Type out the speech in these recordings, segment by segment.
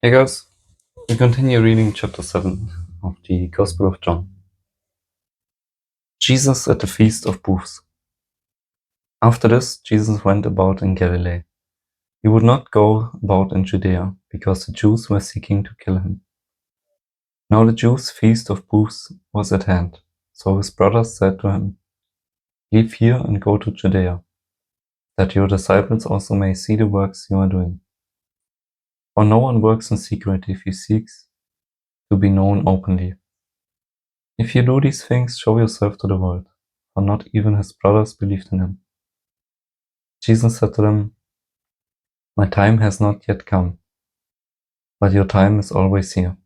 Hey guys, we continue reading chapter 7 of the Gospel of John. Jesus at the Feast of Booths. After this, Jesus went about in Galilee. He would not go about in Judea, because the Jews were seeking to kill him. Now the Jews' Feast of Booths was at hand, so his brothers said to him, "Leave here and go to Judea, that your disciples also may see the works you are doing. For no one works in secret if he seeks to be known openly. If you do these things, show yourself to the world." For not even his brothers believed in him. Jesus said to them, "My time has not yet come, but your time is always here.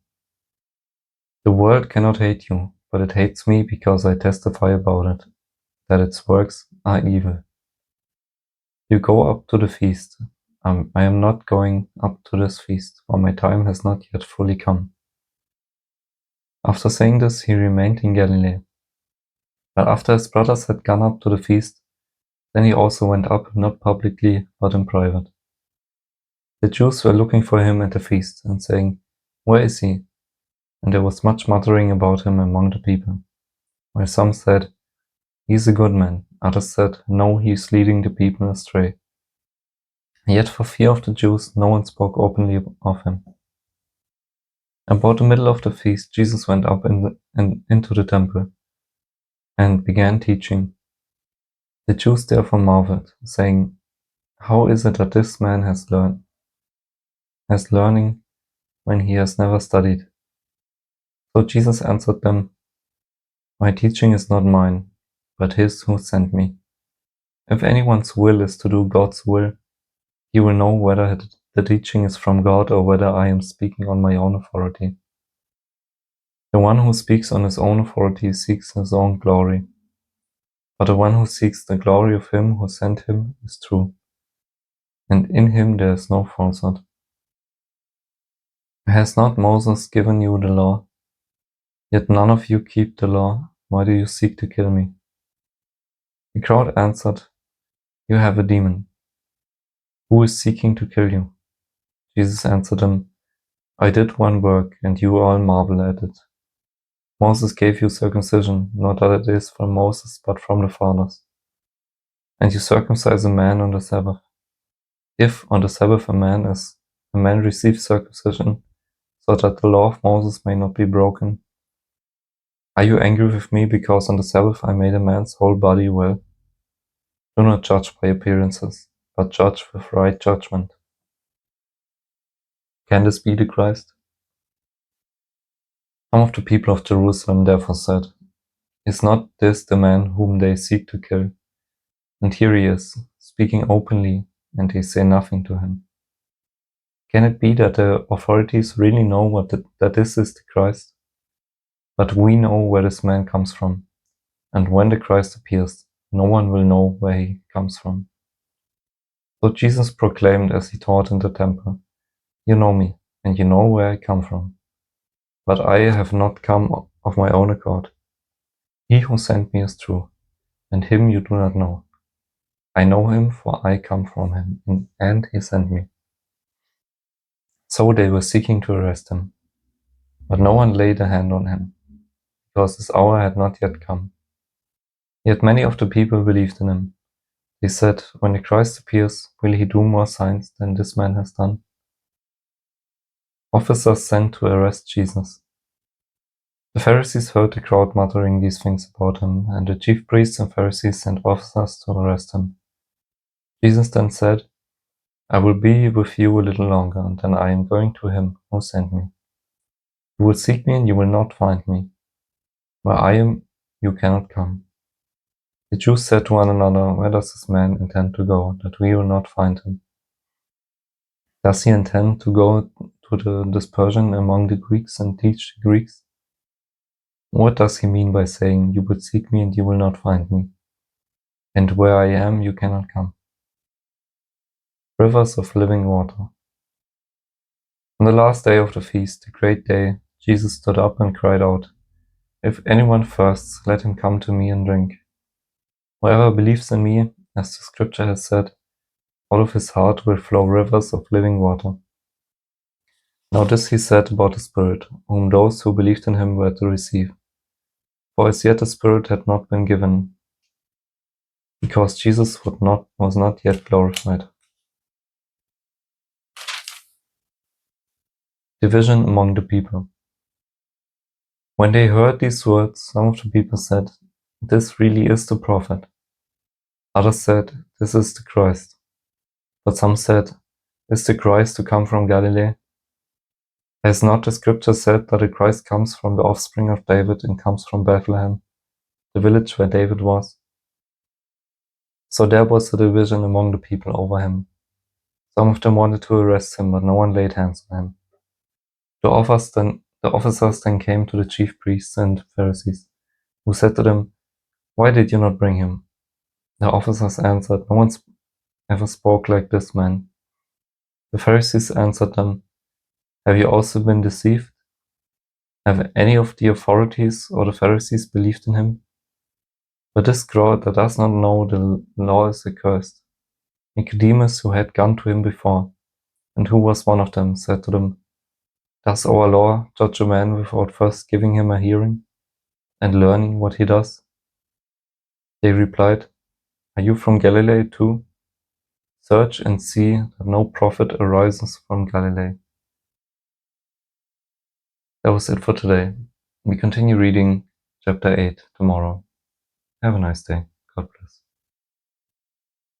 The world cannot hate you, but it hates me because I testify about it, that its works are evil. You go up to the feast. I am not going up to this feast, for my time has not yet fully come." After saying this, he remained in Galilee. But after his brothers had gone up to the feast, then he also went up, not publicly, but in private. The Jews were looking for him at the feast, and saying, "Where is he?" And there was much muttering about him among the people. While some said, "He is a good man," others said, "No, he is leading the people astray." Yet for fear of the Jews, no one spoke openly of him. About the middle of the feast, Jesus went up into the temple and began teaching. The Jews therefore marveled, saying, "How is it that this man has learning when he has never studied?" So Jesus answered them, "My teaching is not mine, but his who sent me. If anyone's will is to do God's will, he will know whether the teaching is from God or whether I am speaking on my own authority. The one who speaks on his own authority seeks his own glory, but the one who seeks the glory of him who sent him is true, and in him there is no falsehood. Has not Moses given you the law? Yet none of you keep the law. Why do you seek to kill me?" The crowd answered, "You have a demon. Who is seeking to kill you?" Jesus answered them, "I did one work, and you all marvel at it. Moses gave you circumcision, not that it is from Moses, but from the fathers. And you circumcise a man on the Sabbath. If on the Sabbath a man receives circumcision, so that the law of Moses may not be broken, are you angry with me because on the Sabbath I made a man's whole body well? Do not judge by appearances, but judge with right judgment. Can this be the Christ?" Some of the people of Jerusalem therefore said, "Is not this the man whom they seek to kill? And here he is, speaking openly, and they say nothing to him. Can it be that the authorities really know that this is the Christ? But we know where this man comes from, and when the Christ appears, no one will know where he comes from." So Jesus proclaimed as he taught in the temple, "You know me, and you know where I come from. But I have not come of my own accord. He who sent me is true, and him you do not know. I know him, for I come from him, and he sent me." So they were seeking to arrest him, but no one laid a hand on him, because his hour had not yet come. Yet many of the people believed in him. They said, "When the Christ appears, will he do more signs than this man has done?" Officers sent to arrest Jesus. The Pharisees heard the crowd muttering these things about him, and the chief priests and Pharisees sent officers to arrest him. Jesus then said, "I will be with you a little longer, and then I am going to him who sent me. You will seek me and you will not find me. Where I am, you cannot come." The Jews said to one another, "Where does this man intend to go, that we will not find him? Does he intend to go to the dispersion among the Greeks and teach the Greeks? What does he mean by saying, 'You will seek me and you will not find me'? And where I am, you cannot come?" Rivers of living water. On the last day of the feast, the great day, Jesus stood up and cried out, "If anyone thirsts, let him come to me and drink. Whoever believes in me, as the scripture has said, out of his heart will flow rivers of living water." Now this he said about the Spirit, whom those who believed in him were to receive. For as yet the Spirit had not been given, because Jesus was not yet glorified. Division among the people. When they heard these words, some of the people said, "This really is the prophet." Others said, "This is the Christ." But some said, "Is the Christ to come from Galilee? Has not the scripture said that the Christ comes from the offspring of David and comes from Bethlehem, the village where David was?" So there was a division among the people over him. Some of them wanted to arrest him, but no one laid hands on him. The officers then came to the chief priests and Pharisees, who said to them, "Why did you not bring him?" The officers answered, "No one ever spoke like this man." The Pharisees answered them, "Have you also been deceived? Have any of the authorities or the Pharisees believed in him? But this crowd that does not know the law is accursed." Nicodemus, who had gone to him before, and who was one of them, said to them, "Does our law judge a man without first giving him a hearing and learning what he does?" They replied, "Are you from Galilee too? Search and see that no prophet arises from Galilee." That was it for today. We continue reading chapter 8 tomorrow. Have a nice day. God bless.